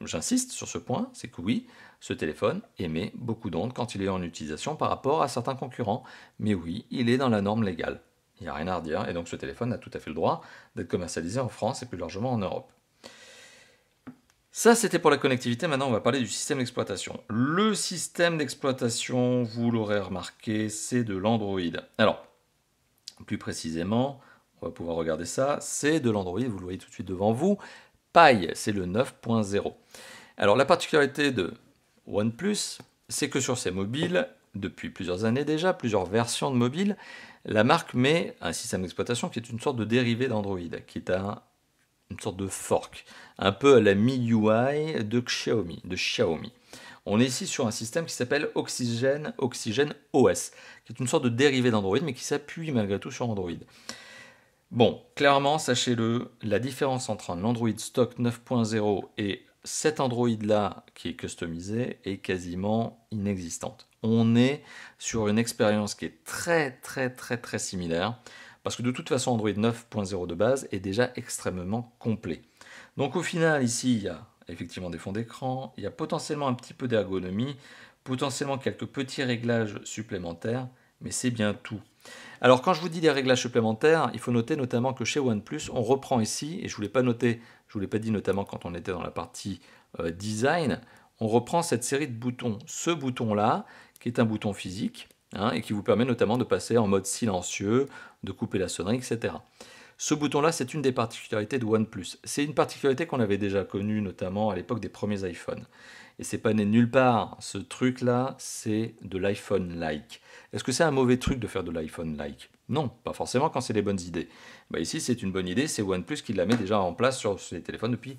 A: j'insiste sur ce point, c'est que oui, ce téléphone émet beaucoup d'ondes quand il est en utilisation par rapport à certains concurrents. Mais oui, il est dans la norme légale. Il n'y a rien à redire, et donc ce téléphone a tout à fait le droit d'être commercialisé en France et plus largement en Europe. Ça, c'était pour la connectivité. Maintenant, on va parler du système d'exploitation. Le système d'exploitation, vous l'aurez remarqué, c'est de l'Android. Alors, plus précisément, on va pouvoir regarder ça, c'est de l'Android, vous le voyez tout de suite devant vous. Pie, c'est le 9.0. Alors, la particularité de OnePlus, c'est que sur ces mobiles, depuis plusieurs années déjà, plusieurs versions de mobiles, la marque met un système d'exploitation qui est une sorte de dérivé d'Android, qui est une sorte de fork, un peu à la MIUI de Xiaomi. On est ici sur un système qui s'appelle Oxygen OS, qui est une sorte de dérivé d'Android, mais qui s'appuie malgré tout sur Android. Bon, clairement, sachez-le, la différence entre un Android stock 9.0 et cet Android-là qui est customisé est quasiment inexistante. On est sur une expérience qui est très similaire, parce que de toute façon Android 9.0 de base est déjà extrêmement complet. Donc au final ici il y a effectivement des fonds d'écran, il y a potentiellement un petit peu d'ergonomie, potentiellement quelques petits réglages supplémentaires, mais c'est bien tout. Alors quand je vous dis des réglages supplémentaires, il faut noter notamment que chez OnePlus, on reprend ici, et je ne vous l'ai pas dit notamment quand on était dans la partie design, on reprend cette série de boutons. Ce bouton-là, qui est un bouton physique, et qui vous permet notamment de passer en mode silencieux, de couper la sonnerie, etc. Ce bouton-là, c'est une des particularités de OnePlus. C'est une particularité qu'on avait déjà connue notamment à l'époque des premiers iPhones. Et c'est pas né de nulle part. Ce truc-là, c'est de l'iPhone-like. Est-ce que c'est un mauvais truc de faire de l'iPhone-like? Non, pas forcément quand c'est les bonnes idées. Ici, c'est une bonne idée. C'est OnePlus qui la met déjà en place sur ses téléphones depuis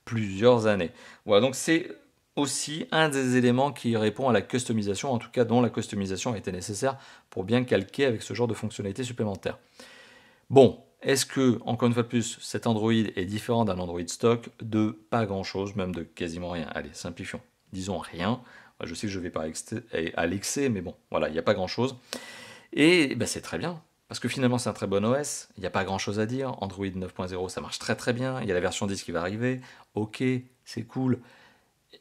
A: plusieurs années. Voilà, donc c'est aussi un des éléments qui répond à la customisation, en tout cas dont la customisation a été nécessaire pour bien calquer avec ce genre de fonctionnalités supplémentaires. Bon, est-ce que, encore une fois de plus, cet Android est différent d'un Android stock? De pas grand-chose, même de quasiment rien. Allez, simplifions. Disons rien. Je sais que je vais pas à l'excès, mais bon, voilà, il n'y a pas grand-chose. Et c'est très bien, parce que finalement c'est un très bon OS, il n'y a pas grand-chose à dire. Android 9.0, ça marche très très bien, il y a la version 10 qui va arriver, ok, c'est cool.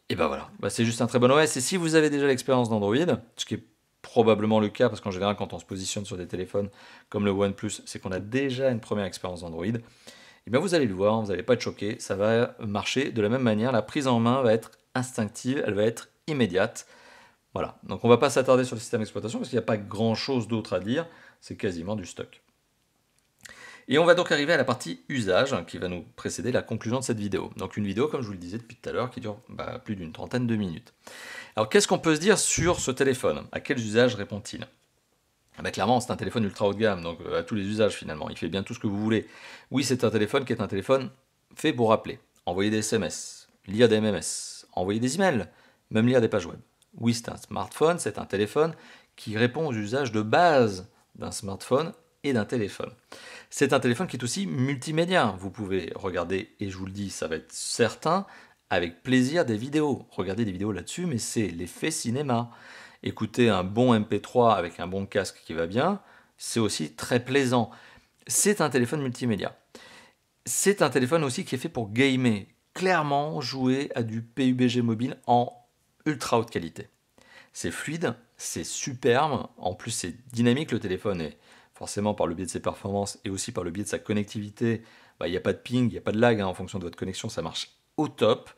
A: Et voilà, c'est juste un très bon OS. Et si vous avez déjà l'expérience d'Android, ce qui est probablement le cas, parce qu'en général, quand on se positionne sur des téléphones comme le OnePlus, c'est qu'on a déjà une première expérience d'Android, et vous allez le voir, vous n'allez pas être choqué, ça va marcher de la même manière. La prise en main va être instinctive, elle va être immédiate. Voilà, donc on ne va pas s'attarder sur le système d'exploitation parce qu'il n'y a pas grand-chose d'autre à dire, c'est quasiment du stock. Et on va donc arriver à la partie usage qui va nous précéder la conclusion de cette vidéo. Donc une vidéo, comme je vous le disais depuis tout à l'heure, qui dure plus d'une trentaine de minutes. Alors qu'est-ce qu'on peut se dire sur ce téléphone? À quels usages répond-il? Clairement, c'est un téléphone ultra haut de gamme, donc à tous les usages finalement. Il fait bien tout ce que vous voulez. Oui, c'est un téléphone qui est un téléphone fait pour appeler, envoyer des SMS, lire des MMS, envoyer des emails, même lire des pages web. Oui, c'est un smartphone, c'est un téléphone qui répond aux usages de base d'un smartphone et d'un téléphone. C'est un téléphone qui est aussi multimédia. Vous pouvez regarder, et je vous le dis, ça va être certain, avec plaisir des vidéos. Regardez des vidéos là-dessus, mais c'est l'effet cinéma. Écouter un bon MP3 avec un bon casque qui va bien, c'est aussi très plaisant. C'est un téléphone multimédia. C'est un téléphone aussi qui est fait pour gamer. Clairement, jouer à du PUBG mobile en ultra haute qualité. C'est fluide, c'est superbe, en plus c'est dynamique, le téléphone est forcément par le biais de ses performances et aussi par le biais de sa connectivité, il n'y a pas de ping, il n'y a pas de lag, en fonction de votre connexion, ça marche au top.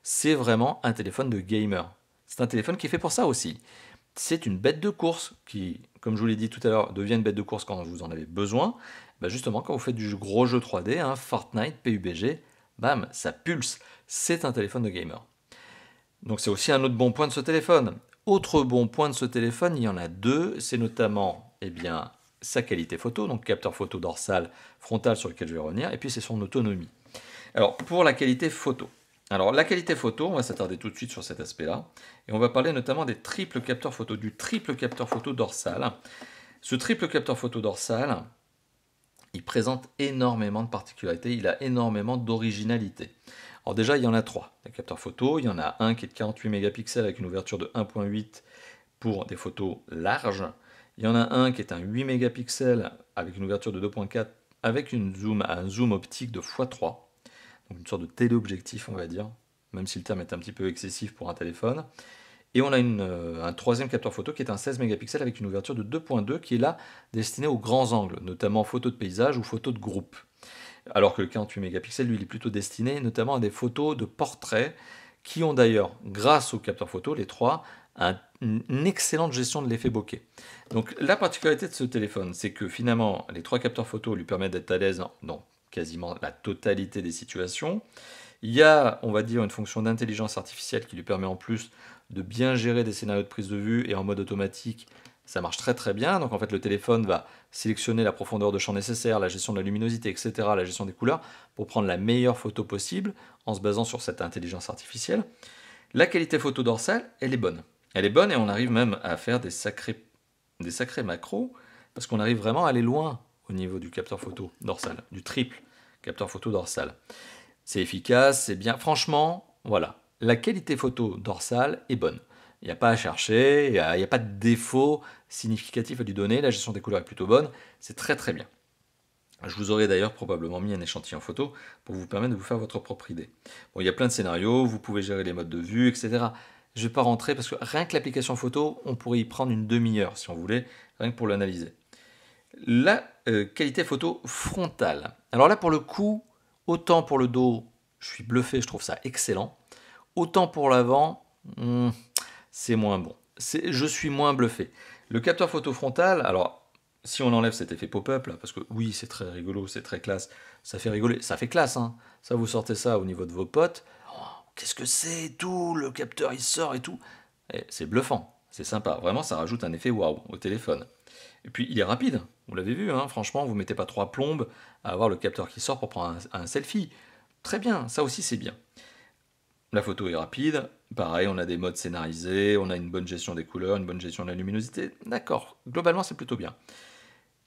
A: C'est vraiment un téléphone de gamer. C'est un téléphone qui est fait pour ça aussi. C'est une bête de course qui, comme je vous l'ai dit tout à l'heure, devient une bête de course quand vous en avez besoin. Justement, quand vous faites du gros jeu 3D, Fortnite, PUBG, bam, ça pulse. C'est un téléphone de gamer. Donc c'est aussi un autre bon point de ce téléphone. Autre bon point de ce téléphone, il y en a deux, c'est notamment sa qualité photo, donc capteur photo dorsal, frontal sur lequel je vais revenir, et puis c'est son autonomie. Alors pour la qualité photo. Alors la qualité photo, on va s'attarder tout de suite sur cet aspect-là, et on va parler notamment des triples capteurs photo, du triple capteur photo dorsal. Ce triple capteur photo dorsal, il présente énormément de particularités, il a énormément d'originalité. Alors déjà, il y en a trois, les capteurs photo. Il y en a un qui est de 48 mégapixels avec une ouverture de 1.8 pour des photos larges. Il y en a un qui est un 8 mégapixels avec une ouverture de 2.4 avec un zoom optique de x3. Donc une sorte de téléobjectif, on va dire, même si le terme est un petit peu excessif pour un téléphone. Et on a un troisième capteur photo qui est un 16 mégapixels avec une ouverture de 2.2 qui est là destiné aux grands angles, notamment photos de paysage ou photos de groupe. Alors que le 48 mégapixels, lui, il est plutôt destiné notamment à des photos de portraits qui ont d'ailleurs, grâce au capteur photo, les trois, une excellente gestion de l'effet bokeh. Donc la particularité de ce téléphone, c'est que finalement, les trois capteurs photo lui permettent d'être à l'aise dans quasiment la totalité des situations. Il y a, on va dire, une fonction d'intelligence artificielle qui lui permet en plus de bien gérer des scénarios de prise de vue et en mode automatique, ça marche très très bien. Donc en fait le téléphone va sélectionner la profondeur de champ nécessaire, la gestion de la luminosité, etc., la gestion des couleurs pour prendre la meilleure photo possible en se basant sur cette intelligence artificielle. La qualité photo dorsale, elle est bonne. Elle est bonne et on arrive même à faire des sacrés macros parce qu'on arrive vraiment à aller loin au niveau du capteur photo dorsal, du triple capteur photo dorsal. C'est efficace, c'est bien. Franchement, voilà. La qualité photo dorsale est bonne. Il n'y a pas à chercher, il n'y a pas de défaut significatif à lui donner. La gestion des couleurs est plutôt bonne. C'est très très bien. Je vous aurais d'ailleurs probablement mis un échantillon photo pour vous permettre de vous faire votre propre idée. Bon, il y a plein de scénarios, vous pouvez gérer les modes de vue, etc. Je ne vais pas rentrer parce que rien que l'application photo, on pourrait y prendre une demi-heure si on voulait, rien que pour l'analyser. La qualité photo frontale. Alors là, pour le coup, autant pour le dos, je suis bluffé, je trouve ça excellent. Autant pour l'avant, c'est moins bon. Je suis moins bluffé. Le capteur photo frontal, alors si on enlève cet effet pop-up là, parce que oui, c'est très rigolo, c'est très classe, ça fait rigoler, ça fait classe, hein. Ça, vous sortez ça au niveau de vos potes, qu'est-ce que c'est et tout, le capteur il sort et tout. C'est bluffant, c'est sympa, vraiment ça rajoute un effet waouh au téléphone. Et puis il est rapide, vous l'avez vu, hein, franchement, vous ne mettez pas 3 plombes à avoir le capteur qui sort pour prendre un selfie. Très bien, ça aussi c'est bien. La photo est rapide, pareil, on a des modes scénarisés, on a une bonne gestion des couleurs, une bonne gestion de la luminosité. D'accord, globalement c'est plutôt bien.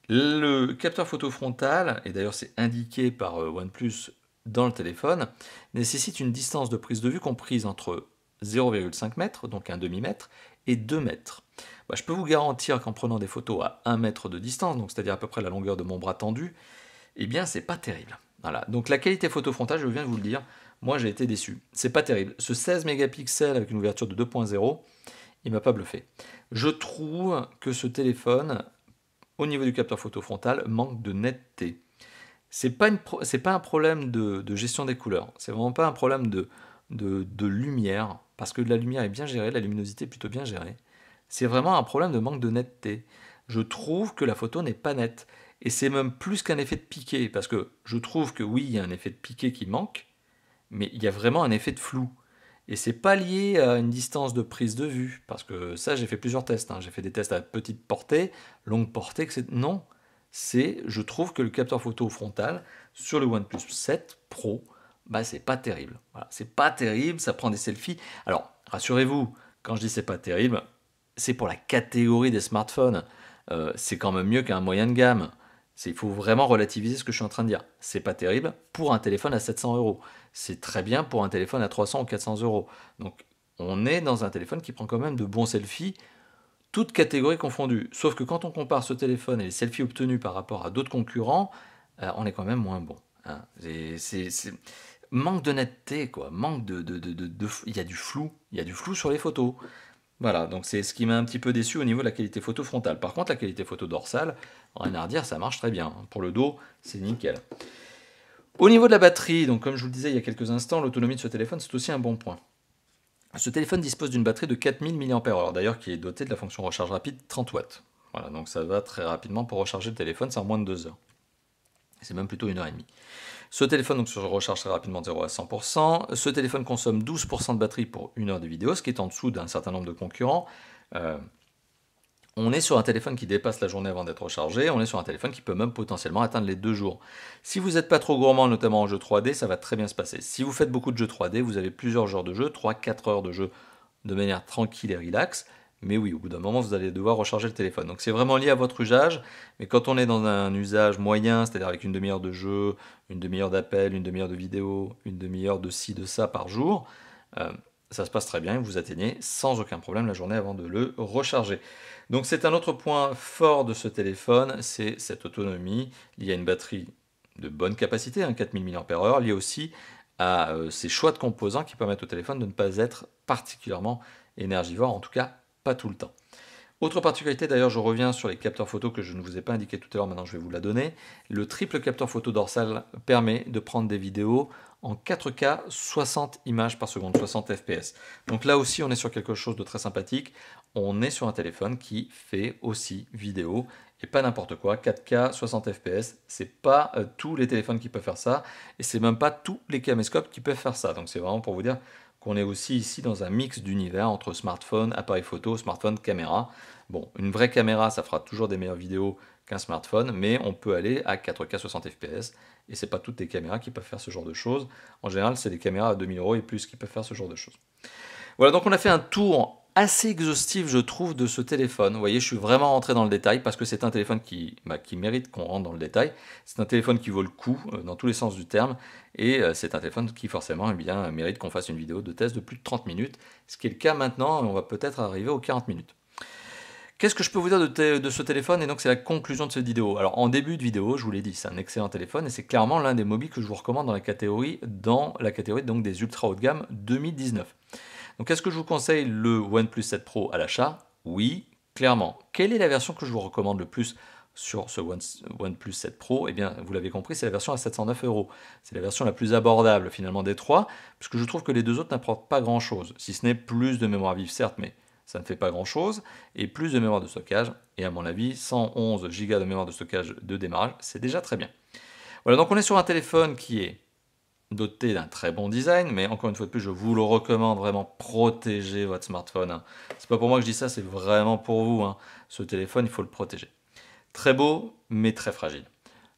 A: Le capteur photo frontal, et d'ailleurs c'est indiqué par OnePlus dans le téléphone, nécessite une distance de prise de vue comprise entre 0,5 mètres, donc un demi-mètre, et 2 mètres. Bah, je peux vous garantir qu'en prenant des photos à 1 mètre de distance, donc c'est-à-dire à peu près la longueur de mon bras tendu, eh bien c'est pas terrible. Voilà. Donc la qualité photo frontale, je viens de vous le dire, moi j'ai été déçu. C'est pas terrible. Ce 16 mégapixels avec une ouverture de 2.0, il m'a pas bluffé. Je trouve que ce téléphone, au niveau du capteur photo frontal, manque de netteté. C'est pas un problème de gestion des couleurs. C'est vraiment pas un problème de lumière, parce que la lumière est bien gérée, la luminosité est plutôt bien gérée. C'est vraiment un problème de manque de netteté. Je trouve que la photo n'est pas nette. Et c'est même plus qu'un effet de piqué, parce que je trouve que oui, il y a un effet de piqué qui manque, mais il y a vraiment un effet de flou. Et c'est pas lié à une distance de prise de vue, parce que ça, j'ai fait plusieurs tests. J'ai fait des tests à petite portée, longue portée, etc. Non, je trouve que le capteur photo frontal sur le OnePlus 7 Pro, bah, c'est pas terrible. Voilà, c'est pas terrible, ça prend des selfies. Alors, rassurez-vous, quand je dis c'est pas terrible, c'est pour la catégorie des smartphones. C'est quand même mieux qu'un moyen de gamme. Il faut vraiment relativiser ce que je suis en train de dire. C'est pas terrible pour un téléphone à 700 euros. C'est très bien pour un téléphone à 300 ou 400 euros. Donc, on est dans un téléphone qui prend quand même de bons selfies, toutes catégories confondues. Sauf que quand on compare ce téléphone et les selfies obtenus par rapport à d'autres concurrents, on est quand même moins bon. Hein. Manque de netteté, quoi. Manque il y a du flou. Il y a du flou sur les photos. Voilà, donc c'est ce qui m'a un petit peu déçu au niveau de la qualité photo frontale. Par contre, la qualité photo dorsale, rien à redire, ça marche très bien. Pour le dos, c'est nickel. Au niveau de la batterie, donc comme je vous le disais il y a quelques instants, l'autonomie de ce téléphone, c'est aussi un bon point. Ce téléphone dispose d'une batterie de 4000 mAh, d'ailleurs qui est dotée de la fonction recharge rapide 30 watts. Voilà, donc ça va très rapidement pour recharger le téléphone, c'est en moins de 2 heures. C'est même plutôt 1h30. Ce téléphone donc, se recharge très rapidement de 0 à 100%. Ce téléphone consomme 12% de batterie pour 1 heure de vidéo, ce qui est en dessous d'un certain nombre de concurrents. On est sur un téléphone qui dépasse la journée avant d'être rechargé, on est sur un téléphone qui peut même potentiellement atteindre les 2 jours. Si vous n'êtes pas trop gourmand, notamment en jeu 3D, ça va très bien se passer. Si vous faites beaucoup de jeux 3D, vous avez plusieurs heures de jeu, 3-4 heures de jeu de manière tranquille et relaxe. Mais oui, au bout d'un moment, vous allez devoir recharger le téléphone. Donc c'est vraiment lié à votre usage. Mais quand on est dans un usage moyen, c'est-à-dire avec une demi-heure de jeu, une demi-heure d'appel, une demi-heure de vidéo, une demi-heure de ci, de ça par jour, ça se passe très bien et vous atteignez sans aucun problème la journée avant de le recharger. Donc c'est un autre point fort de ce téléphone, c'est cette autonomie liée à une batterie de bonne capacité, 4000 mAh, liée aussi à ces choix de composants qui permettent au téléphone de ne pas être particulièrement énergivore, en tout cas pas tout le temps. Autre particularité, d'ailleurs, je reviens sur les capteurs photo que je ne vous ai pas indiqué tout à l'heure, maintenant je vais vous la donner. Le triple capteur photo dorsal permet de prendre des vidéos en 4K 60 images par seconde, 60 fps. Donc là aussi, on est sur quelque chose de très sympathique. On est sur un téléphone qui fait aussi vidéo et pas n'importe quoi. 4K 60 fps, c'est pas tous les téléphones qui peuvent faire ça et c'est même pas tous les caméscopes qui peuvent faire ça. Donc c'est vraiment pour vous dire qu'on est aussi ici dans un mix d'univers entre smartphone, appareil photo, smartphone, caméra. Bon, une vraie caméra, ça fera toujours des meilleures vidéos qu'un smartphone, mais on peut aller à 4K 60 fps, et c'est pas toutes les caméras qui peuvent faire ce genre de choses. En général, c'est des caméras à 2000 € et plus qui peuvent faire ce genre de choses. Voilà, donc on a fait un tour assez exhaustif, je trouve, de ce téléphone. Vous voyez, je suis vraiment rentré dans le détail parce que c'est un téléphone qui mérite qu'on rentre dans le détail. C'est un téléphone qui vaut le coup dans tous les sens du terme et c'est un téléphone qui forcément mérite qu'on fasse une vidéo de test de plus de 30 minutes, ce qui est le cas maintenant, on va peut-être arriver aux 40 minutes. Qu'est-ce que je peux vous dire de ce téléphone? Et donc c'est la conclusion de cette vidéo. Alors en début de vidéo, je vous l'ai dit, c'est un excellent téléphone et c'est clairement l'un des mobiles que je vous recommande dans la catégorie donc, des ultra haut de gamme 2019. Donc est-ce que je vous conseille le OnePlus 7 Pro à l'achat? Oui, clairement. Quelle est la version que je vous recommande le plus sur ce OnePlus 7 Pro? Eh bien, vous l'avez compris, c'est la version à 709 €. C'est la version la plus abordable finalement des trois, puisque je trouve que les deux autres n'apportent pas grand-chose, si ce n'est plus de mémoire vive, certes, mais ça ne fait pas grand-chose, et plus de mémoire de stockage, et à mon avis, 111 Go de mémoire de stockage de démarrage, c'est déjà très bien. Voilà, donc on est sur un téléphone qui est doté d'un très bon design, mais encore une fois de plus, je vous le recommande vraiment, protégez votre smartphone. C'est pas pour moi que je dis ça, c'est vraiment pour vous. Ce téléphone, il faut le protéger. Très beau, mais très fragile.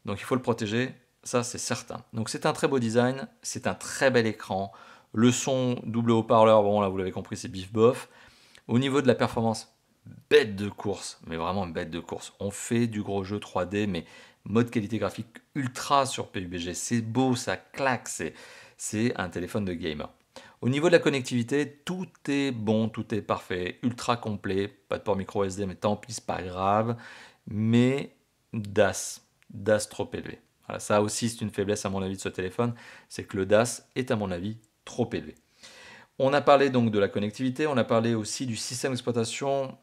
A: Donc il faut le protéger, ça c'est certain. Donc c'est un très beau design, c'est un très bel écran. Le son double haut-parleur, bon là vous l'avez compris, c'est bif bof. Au niveau de la performance, bête de course, mais vraiment bête de course. On fait du gros jeu 3D, mais mode qualité graphique ultra sur PUBG. C'est beau, ça claque, c'est un téléphone de gamer. Au niveau de la connectivité, tout est bon, tout est parfait, ultra complet, pas de port micro SD, mais tant pis, c'est pas grave. Mais DAS trop élevé. Voilà, ça aussi c'est une faiblesse à mon avis de ce téléphone, c'est que le DAS est à mon avis trop élevé. On a parlé donc de la connectivité, on a parlé aussi du système d'exploitation.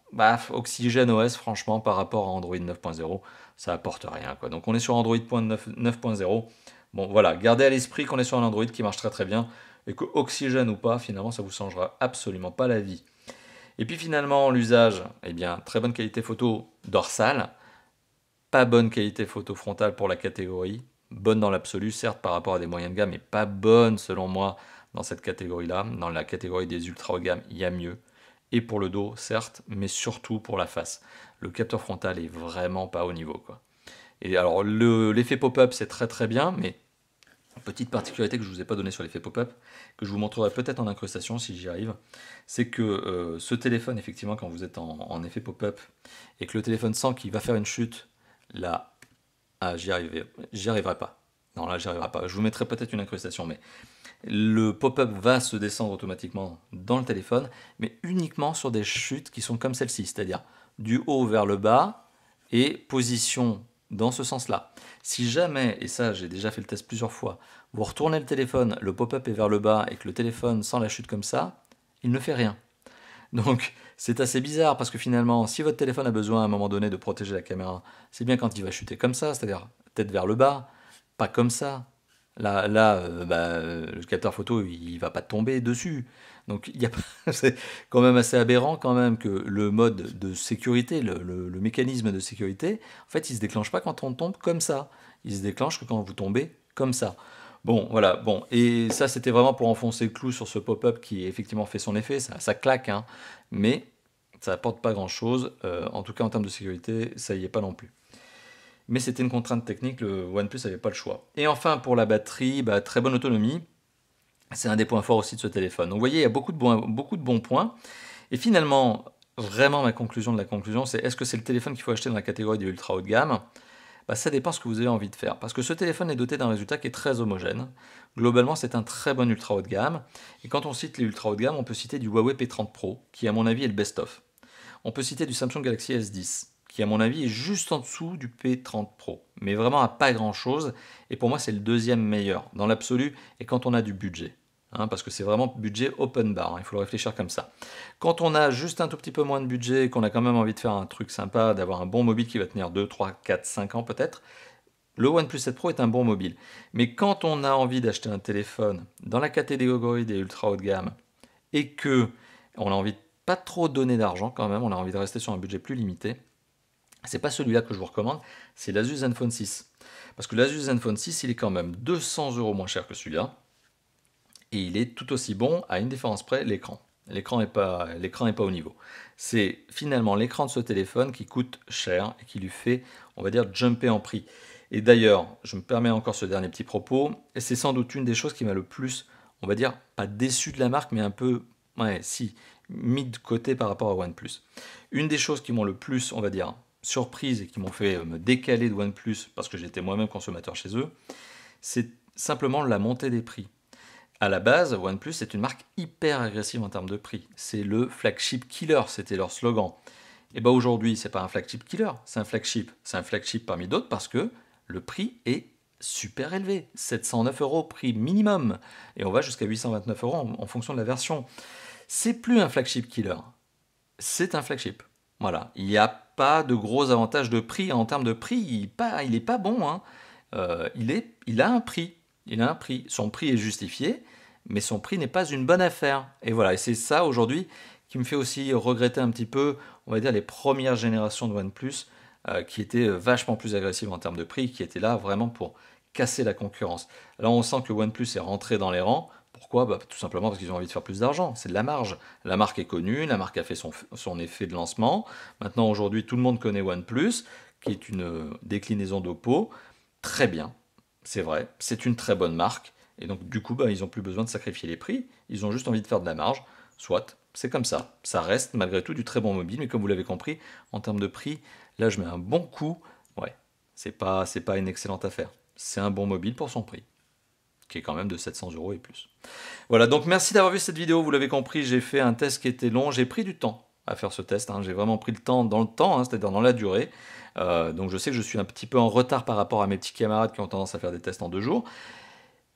A: Oxygène OS, franchement, par rapport à Android 9.0, ça apporte rien, quoi. Donc on est sur Android 9.0. Bon, voilà, gardez à l'esprit qu'on est sur un Android qui marche très très bien et que Oxygène ou pas, finalement, ça vous changera absolument pas la vie. Et puis finalement, l'usage, eh bien, très bonne qualité photo dorsale, pas bonne qualité photo frontale pour la catégorie, bonne dans l'absolu, certes par rapport à des moyens de gamme, mais pas bonne selon moi dans cette catégorie-là. Dans la catégorie des ultra haut de gamme, il y a mieux. Et pour le dos, certes, mais surtout pour la face. Le capteur frontal est vraiment pas au niveau, quoi. Et alors, l'effet pop-up, c'est très très bien, mais petite particularité que je ne vous ai pas donnée sur l'effet pop-up, que je vous montrerai peut-être en incrustation si j'y arrive, c'est que ce téléphone, effectivement, quand vous êtes en effet pop-up, et que le téléphone sent qu'il va faire une chute, là, j'y arriverai pas. Non, là, j'y arriverai pas. Je vous mettrai peut-être une incrustation, mais le pop-up va se descendre automatiquement dans le téléphone, mais uniquement sur des chutes qui sont comme celle-ci, c'est-à-dire du haut vers le bas et position dans ce sens-là. Si jamais, et ça j'ai déjà fait le test plusieurs fois, vous retournez le téléphone, le pop-up est vers le bas et que le téléphone sent la chute comme ça, il ne fait rien. Donc c'est assez bizarre parce que finalement, si votre téléphone a besoin à un moment donné de protéger la caméra, c'est bien quand il va chuter comme ça, c'est-à-dire tête vers le bas, pas comme ça. Le capteur photo, il va pas tomber dessus. Donc c'est quand même assez aberrant quand même que le mode de sécurité, le mécanisme de sécurité, en fait, il se déclenche pas quand on tombe comme ça. Il se déclenche que quand vous tombez comme ça. Bon, voilà, bon, et ça c'était vraiment pour enfoncer le clou sur ce pop-up qui effectivement fait son effet, ça claque, hein, mais ça apporte pas grand-chose, en tout cas en termes de sécurité, ça y est pas non plus. Mais c'était une contrainte technique, le OnePlus n'avait pas le choix. Et enfin pour la batterie, très bonne autonomie, c'est un des points forts aussi de ce téléphone. Donc vous voyez, il y a beaucoup de bons points, et finalement, vraiment ma conclusion de la conclusion, c'est est-ce que c'est le téléphone qu'il faut acheter dans la catégorie des ultra haut de gamme? Ça dépend ce que vous avez envie de faire. Parce que ce téléphone est doté d'un résultat qui est très homogène. Globalement, c'est un très bon ultra haut de gamme. Et quand on cite les ultra haut de gamme, on peut citer du Huawei P30 Pro, qui à mon avis est le best-of. On peut citer du Samsung Galaxy S10, qui à mon avis est juste en dessous du P30 Pro. Mais vraiment à pas grand-chose. Et pour moi, c'est le deuxième meilleur, dans l'absolu, et quand on a du budget. Parce que c'est vraiment budget open bar, il faut le réfléchir comme ça. Quand on a juste un tout petit peu moins de budget et qu'on a quand même envie de faire un truc sympa, d'avoir un bon mobile qui va tenir 2, 3, 4, 5 ans peut-être, le OnePlus 7 Pro est un bon mobile. Mais quand on a envie d'acheter un téléphone dans la catégorie des ultra haut de gamme et que on a envie de pas trop donner d'argent quand même, on a envie de rester sur un budget plus limité, c'est pas celui-là que je vous recommande, c'est l'Asus Zenfone 6. Parce que l'Asus Zenfone 6, il est quand même 200 € moins cher que celui-là. Et il est tout aussi bon, à une différence près, l'écran. L'écran n'est pas au niveau. C'est finalement l'écran de ce téléphone qui coûte cher et qui lui fait, on va dire, jumper en prix. Et d'ailleurs, je me permets encore ce dernier petit propos, et c'est sans doute une des choses qui m'a le plus, on va dire, pas déçu de la marque, mais un peu, mis de côté par rapport à OnePlus. Une des choses qui m'ont le plus, on va dire, surprise et qui m'ont fait me décaler de OnePlus, parce que j'étais moi-même consommateur chez eux, c'est simplement la montée des prix. À la base, OnePlus est une marque hyper agressive en termes de prix. C'est le flagship killer, c'était leur slogan. Et aujourd'hui, c'est pas un flagship killer, c'est un flagship. C'est un flagship parmi d'autres parce que le prix est super élevé. 709 € prix minimum. Et on va jusqu'à 829 € en fonction de la version. C'est plus un flagship killer, c'est un flagship. Voilà, il n'y a pas de gros avantages de prix. En termes de prix, il est pas bon, hein. Il a un prix. Il a un prix. Son prix est justifié, mais son prix n'est pas une bonne affaire. Et voilà, et c'est ça aujourd'hui qui me fait aussi regretter un petit peu, on va dire, les premières générations de OnePlus qui étaient vachement plus agressives en termes de prix, qui étaient là vraiment pour casser la concurrence. Là, on sent que OnePlus est rentré dans les rangs. Pourquoi? Tout simplement parce qu'ils ont envie de faire plus d'argent. C'est de la marge. La marque est connue, la marque a fait son effet de lancement. Maintenant, aujourd'hui, tout le monde connaît OnePlus, qui est une déclinaison d'Oppo. Très bien. C'est vrai, c'est une très bonne marque, et donc du coup, ils n'ont plus besoin de sacrifier les prix, ils ont juste envie de faire de la marge, soit, c'est comme ça. Ça reste malgré tout du très bon mobile, mais comme vous l'avez compris, en termes de prix, là je mets un bon coup, ouais, c'est pas une excellente affaire. C'est un bon mobile pour son prix. qui est quand même de 700 € et plus. Voilà, donc merci d'avoir vu cette vidéo. Vous l'avez compris, j'ai fait un test qui était long. J'ai pris du temps à faire ce test. J'ai vraiment pris le temps dans le temps, c'est-à-dire dans la durée. Donc je sais que je suis un petit peu en retard par rapport à mes petits camarades qui ont tendance à faire des tests en 2 jours.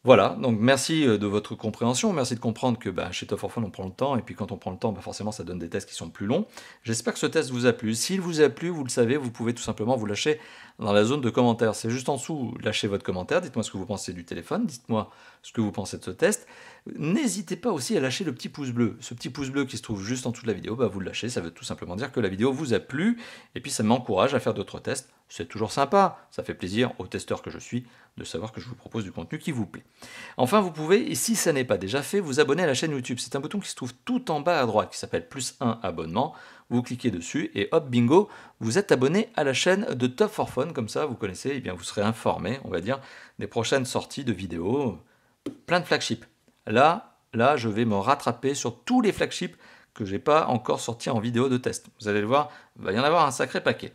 A: Voilà, donc merci de votre compréhension, merci de comprendre que chez Top for Fun on prend le temps, et puis quand on prend le temps, forcément ça donne des tests qui sont plus longs. J'espère que ce test vous a plu. S'il vous a plu, vous le savez, vous pouvez tout simplement vous lâcher dans la zone de commentaires. C'est juste en dessous, lâchez votre commentaire, dites-moi ce que vous pensez du téléphone, dites-moi ce que vous pensez de ce test. N'hésitez pas aussi à lâcher le petit pouce bleu. Ce petit pouce bleu qui se trouve juste en dessous de la vidéo, vous le lâchez, ça veut tout simplement dire que la vidéo vous a plu, et puis ça m'encourage à faire d'autres tests. C'est toujours sympa, ça fait plaisir aux testeurs que je suis de savoir que je vous propose du contenu qui vous plaît. Enfin, vous pouvez, et si ça n'est pas déjà fait, vous abonner à la chaîne YouTube. C'est un bouton qui se trouve tout en bas à droite, qui s'appelle +1 abonnement. Vous cliquez dessus et hop, bingo, vous êtes abonné à la chaîne de Top for Fun. Comme ça, vous connaissez, et bien vous serez informé, on va dire, des prochaines sorties de vidéos. Plein de flagships. Là, je vais me rattraper sur tous les flagships que j'ai pas encore sortis en vidéo de test. Vous allez le voir, il va y en avoir un sacré paquet.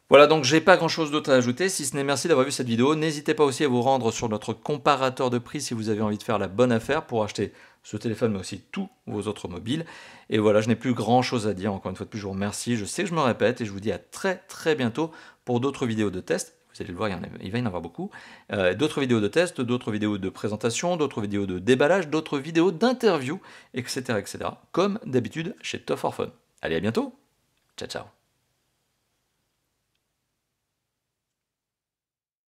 A: Voilà, donc j'ai pas grand chose d'autre à ajouter, si ce n'est merci d'avoir vu cette vidéo. N'hésitez pas aussi à vous rendre sur notre comparateur de prix si vous avez envie de faire la bonne affaire pour acheter ce téléphone, mais aussi tous vos autres mobiles. Et voilà, je n'ai plus grand chose à dire. Encore une fois de plus, je vous remercie. Je sais que je me répète et je vous dis à très bientôt pour d'autres vidéos de test. Vous allez le voir, il va y en avoir beaucoup. D'autres vidéos de test, d'autres vidéos de présentation, d'autres vidéos de déballage, d'autres vidéos d'interview, etc., etc. Comme d'habitude chez Top for Fun. Allez, à bientôt. Ciao, ciao.